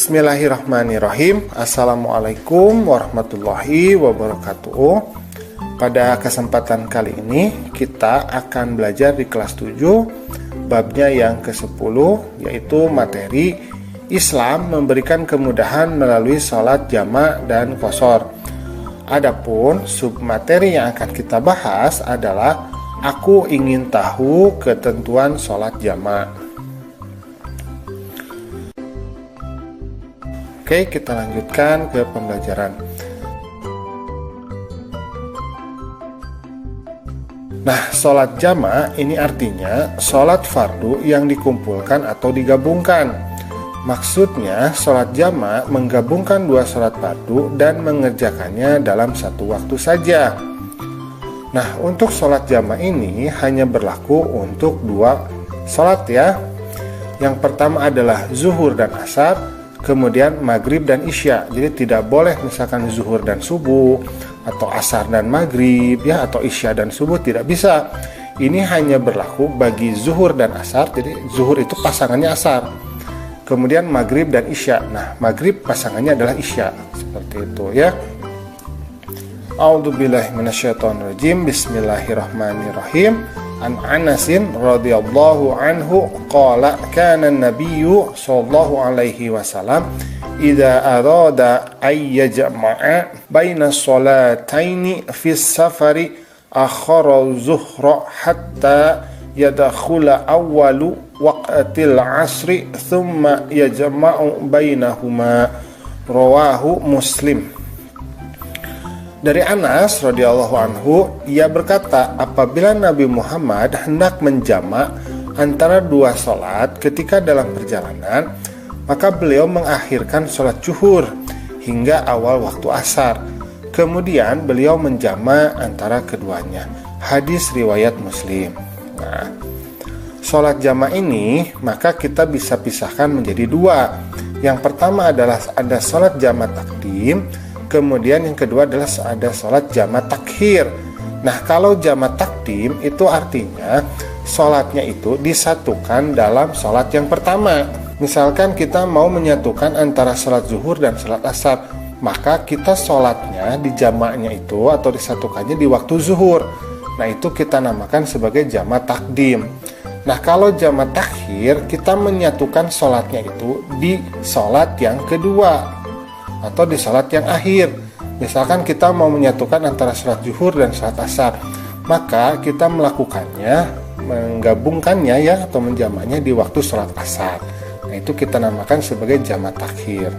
Bismillahirrahmanirrahim. Assalamualaikum warahmatullahi wabarakatuh. Pada kesempatan kali ini kita akan belajar di kelas 7 babnya yang ke-10, yaitu materi Islam memberikan kemudahan melalui sholat jamak dan qashar. Adapun submateri yang akan kita bahas adalah aku ingin tahu ketentuan sholat jamak. Oke, kita lanjutkan ke pembelajaran. Nah, sholat jamak ini artinya sholat fardu yang dikumpulkan atau digabungkan. Maksudnya, sholat jamak menggabungkan dua sholat fardu dan mengerjakannya dalam satu waktu saja. Nah, untuk sholat jamak ini hanya berlaku untuk dua sholat ya. Yang pertama adalah zuhur dan asar, kemudian maghrib dan isya. Jadi tidak boleh misalkan zuhur dan subuh, atau asar dan maghrib ya, atau isya dan subuh, tidak bisa. Ini hanya berlaku bagi zuhur dan asar. Jadi zuhur itu pasangannya asar, kemudian maghrib dan isya. Nah, maghrib pasangannya adalah isya, seperti itu ya. A'udzubillahi minasyaitonirrajim. Bismillahirrahmanirrahim. An Anasin radhiyallahu anhu qala kana an-nabiyyu sallallahu alaihi wasallam idza arada ay yajma'a baina sholataini fi safari akhara zuhra hatta yadkhula awwalu waqtil asri thumma yajma'u bainahuma. Rawahu Muslim. Dari Anas radhiyallahu anhu, ia berkata, apabila Nabi Muhammad hendak menjamak antara dua sholat ketika dalam perjalanan, maka beliau mengakhirkan sholat zuhur hingga awal waktu asar. Kemudian beliau menjamak antara keduanya. Hadis riwayat Muslim. Nah, sholat jamak ini maka kita bisa pisahkan menjadi dua. Yang pertama adalah ada sholat jamak takdim, kemudian yang kedua adalah ada sholat jamak takhir. Nah, kalau jamak takdim itu artinya sholatnya itu disatukan dalam sholat yang pertama. Misalkan kita mau menyatukan antara sholat zuhur dan sholat asar, maka kita sholatnya di jamaknya itu atau disatukannya di waktu zuhur. Nah, itu kita namakan sebagai jamak takdim. Nah, kalau jamak takhir, kita menyatukan sholatnya itu di sholat yang kedua atau di sholat yang akhir. Misalkan kita mau menyatukan antara sholat zuhur dan sholat asar, maka kita melakukannya, menggabungkannya ya, atau menjamaknya di waktu sholat asar. Nah, itu kita namakan sebagai jamak takhir.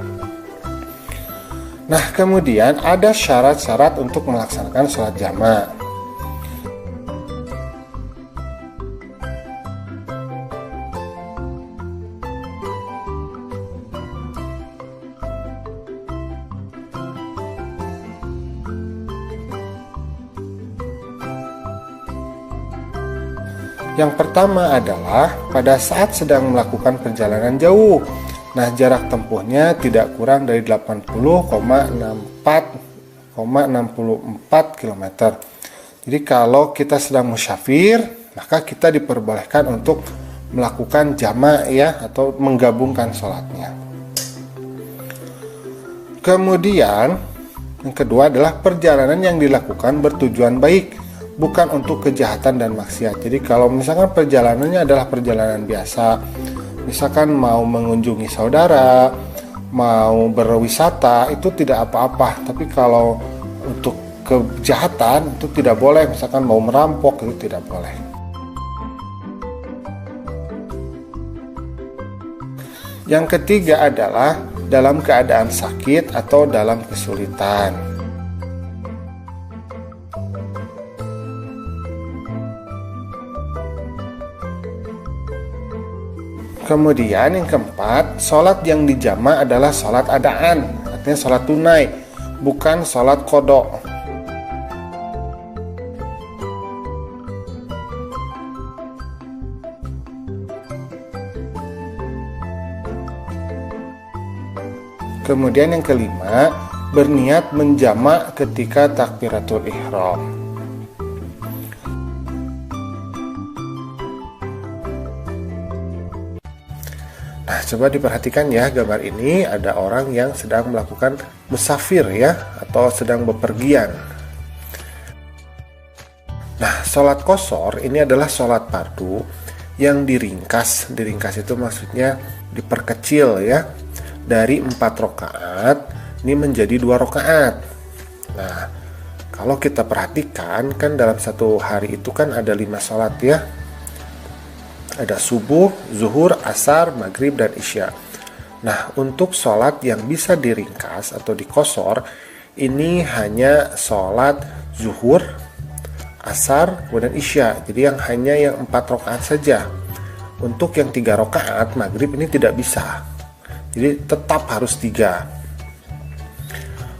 Nah, kemudian ada syarat-syarat untuk melaksanakan sholat jamak. Yang pertama adalah pada saat sedang melakukan perjalanan jauh. Nah, jarak tempuhnya tidak kurang dari 80,64 km. Jadi kalau kita sedang musyafir, maka kita diperbolehkan untuk melakukan jamak ya, atau menggabungkan sholatnya. Kemudian yang kedua adalah perjalanan yang dilakukan bertujuan baik, bukan untuk kejahatan dan maksiat. Jadi kalau misalkan perjalanannya adalah perjalanan biasa, misalkan mau mengunjungi saudara, mau berwisata, itu tidak apa-apa. Tapi kalau untuk kejahatan itu tidak boleh, misalkan mau merampok itu tidak boleh. Yang ketiga adalah dalam keadaan sakit atau dalam kesulitan. Kemudian yang keempat, sholat yang dijamak adalah sholat adaan, artinya sholat tunai, bukan sholat qodok. Kemudian yang kelima, berniat menjamak ketika takbiratul ihram. coba diperhatikan ya, gambar ini ada orang yang sedang melakukan musafir ya, atau sedang bepergian. Nah, sholat qashar ini adalah sholat fardu yang diringkas. Diringkas itu maksudnya diperkecil ya, dari 4 rakaat ini menjadi 2 rakaat. Nah, kalau kita perhatikan kan dalam satu hari itu kan ada 5 sholat ya. Ada subuh, zuhur, asar, maghrib, dan isya. Nah, untuk sholat yang bisa diringkas atau diqashar, ini hanya sholat zuhur, asar, kemudian isya. Jadi hanya yang 4 rakaat saja. Untuk yang 3 rakaat maghrib ini tidak bisa. Jadi tetap harus 3.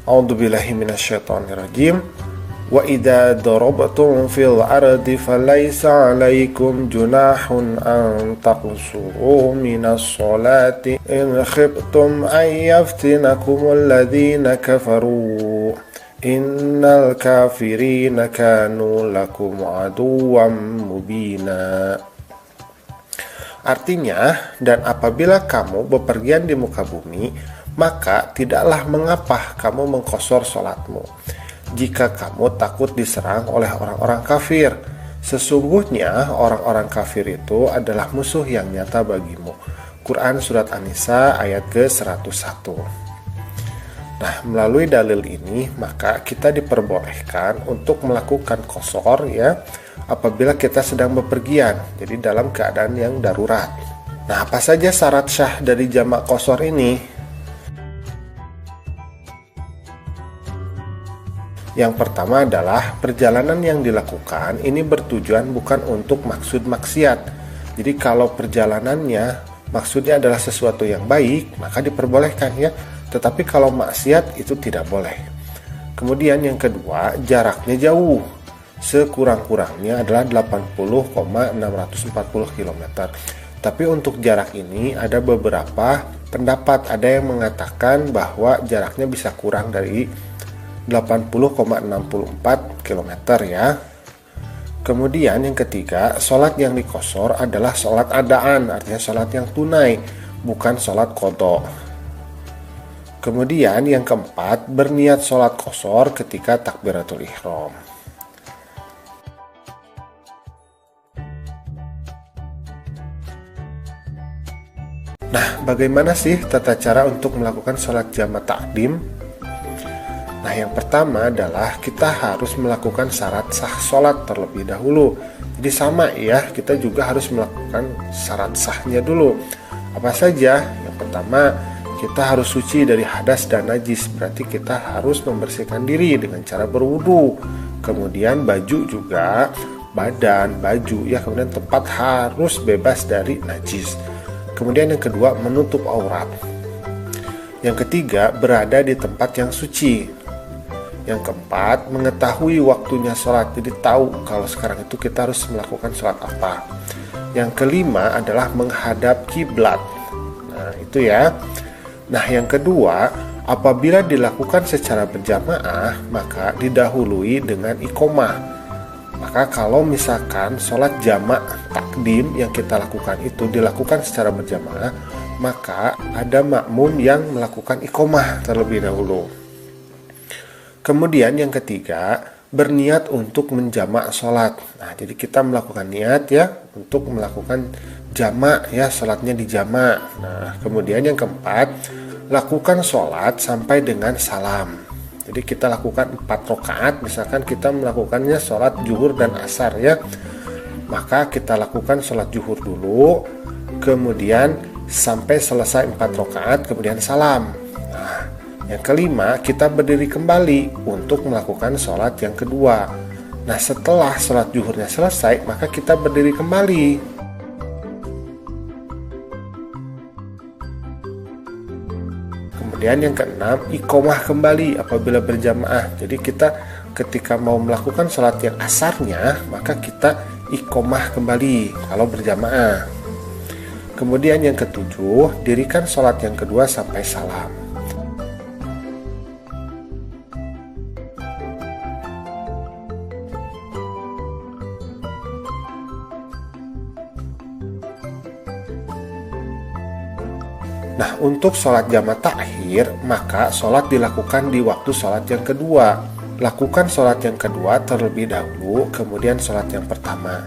A'udzubillahi minasyaitonirrajim. Wa idza darabtum fil ardi falaysa 'alaikum junahun an taqsuru minas sholati in khiftum ay yaftinakum alladhina kafaru innal kafirina kanu lakum aduwwan mubina. Artinya, dan apabila kamu bepergian di muka bumi, maka tidaklah mengapa kamu mengqashar sholatmu jika kamu takut diserang oleh orang-orang kafir. Sesungguhnya orang-orang kafir itu adalah musuh yang nyata bagimu. Quran Surat An-Nisa ayat ke-101. Nah, melalui dalil ini maka kita diperbolehkan untuk melakukan qashar ya apabila kita sedang bepergian, jadi dalam keadaan yang darurat. Nah, apa saja syarat syah dari jamak qashar ini? Yang pertama adalah perjalanan yang dilakukan ini bertujuan bukan untuk maksud maksiat. Jadi kalau perjalanannya maksudnya adalah sesuatu yang baik, maka diperbolehkan ya. Tetapi kalau maksiat itu tidak boleh. Kemudian yang kedua, jaraknya jauh. Sekurang-kurangnya adalah 80,640 km. Tapi untuk jarak ini ada beberapa pendapat. Ada yang mengatakan bahwa jaraknya bisa kurang dari 80,64 km ya. Kemudian yang ketiga, sholat yang diqashar adalah sholat adaan, artinya sholat yang tunai, bukan sholat qadha. Kemudian yang keempat, berniat sholat qashar ketika takbiratul ihram. Nah, bagaimana sih tata cara untuk melakukan sholat jamak takdim? Nah, yang pertama adalah kita harus melakukan syarat sah sholat terlebih dahulu. Jadi sama ya, kita juga harus melakukan syarat sahnya dulu. Apa saja? Yang pertama, kita harus suci dari hadas dan najis. Berarti kita harus membersihkan diri dengan cara berwudu. Kemudian baju juga, badan, baju ya, kemudian tempat harus bebas dari najis. Kemudian yang kedua, menutup aurat. Yang ketiga, berada di tempat yang suci. Yang keempat, mengetahui waktunya sholat. Jadi tahu kalau sekarang itu kita harus melakukan sholat apa. Yang kelima adalah menghadap kiblat. Nah, itu ya. Nah, yang kedua, apabila dilakukan secara berjamaah, maka didahului dengan iqomah. Maka kalau misalkan sholat jamak takdim yang kita lakukan itu dilakukan secara berjamaah, maka ada makmum yang melakukan iqomah terlebih dahulu. Kemudian yang ketiga, berniat untuk menjamak sholat. Nah, jadi kita melakukan niat ya untuk melakukan jamak ya, sholatnya dijamak. Nah, kemudian yang keempat, lakukan sholat sampai dengan salam. Jadi kita lakukan 4 rakaat, misalkan kita melakukannya sholat zuhur dan asar ya, maka kita lakukan sholat zuhur dulu, kemudian sampai selesai 4 rakaat, kemudian salam. Nah, yang kelima, kita berdiri kembali untuk melakukan sholat yang kedua. Nah, setelah sholat zuhurnya selesai, maka kita berdiri kembali. Kemudian yang keenam, iqomah kembali apabila berjamaah. Jadi kita ketika mau melakukan sholat yang asarnya, maka kita iqomah kembali kalau berjamaah. Kemudian yang ketujuh, dirikan sholat yang kedua sampai salam. Nah, untuk sholat jama takhir, maka sholat dilakukan di waktu sholat yang kedua. Lakukan sholat yang kedua terlebih dahulu, kemudian sholat yang pertama.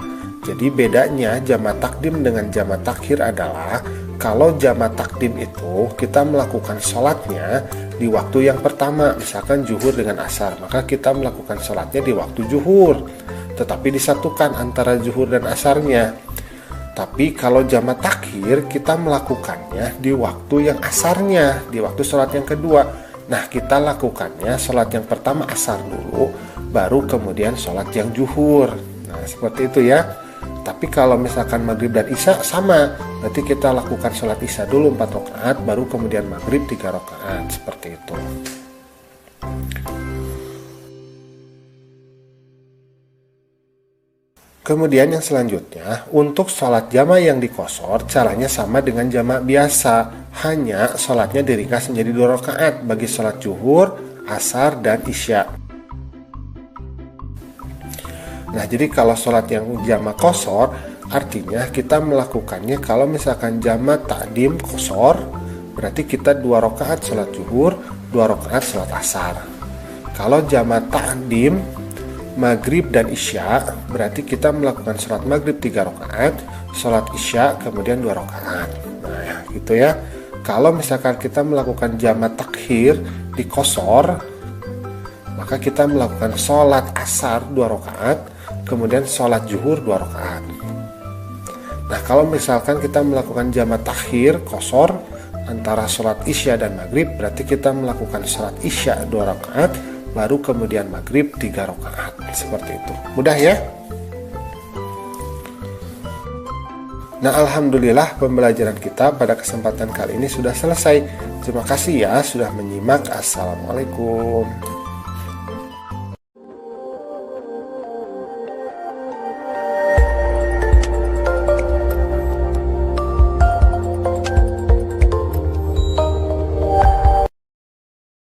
Jadi bedanya jama takdim dengan jama takhir adalah kalau jama takdim itu kita melakukan sholatnya di waktu yang pertama, misalkan zuhur dengan asar, maka kita melakukan sholatnya di waktu zuhur, tetapi disatukan antara zuhur dan asarnya. Tapi kalau jama takhir kita melakukannya di waktu yang asarnya, di waktu sholat yang kedua. Nah, kita lakukannya sholat yang pertama asar dulu, baru kemudian sholat yang zuhur. Nah, seperti itu ya. Tapi kalau misalkan maghrib dan isya sama, berarti kita lakukan sholat isya dulu 4 rakaat, baru kemudian maghrib 3 rakaat, seperti itu. Kemudian yang selanjutnya, untuk sholat jama yang dikosor, caranya sama dengan jama biasa. Hanya sholatnya diringkas menjadi 2 rakaat bagi sholat zuhur, asar, dan isya. Nah, jadi kalau sholat yang jama kosor, artinya kita melakukannya kalau misalkan jama takdim kosor, berarti kita 2 rakaat sholat zuhur, 2 rakaat sholat asar. Kalau jama takdim maghrib dan isya, berarti kita melakukan sholat maghrib 3 rakaat, sholat isya kemudian 2 rakaat. Nah, gitu ya. Kalau misalkan kita melakukan jama takhir di kosor, maka kita melakukan sholat asar 2 rakaat, kemudian sholat zuhur 2 rakaat. Nah, kalau misalkan kita melakukan jama takhir kosor antara sholat isya dan maghrib, berarti kita melakukan sholat isya 2 rakaat, baru kemudian maghrib 3 rakaat. Seperti itu. Mudah ya? Nah, alhamdulillah pembelajaran kita pada kesempatan kali ini sudah selesai. Terima kasih ya sudah menyimak. Assalamualaikum.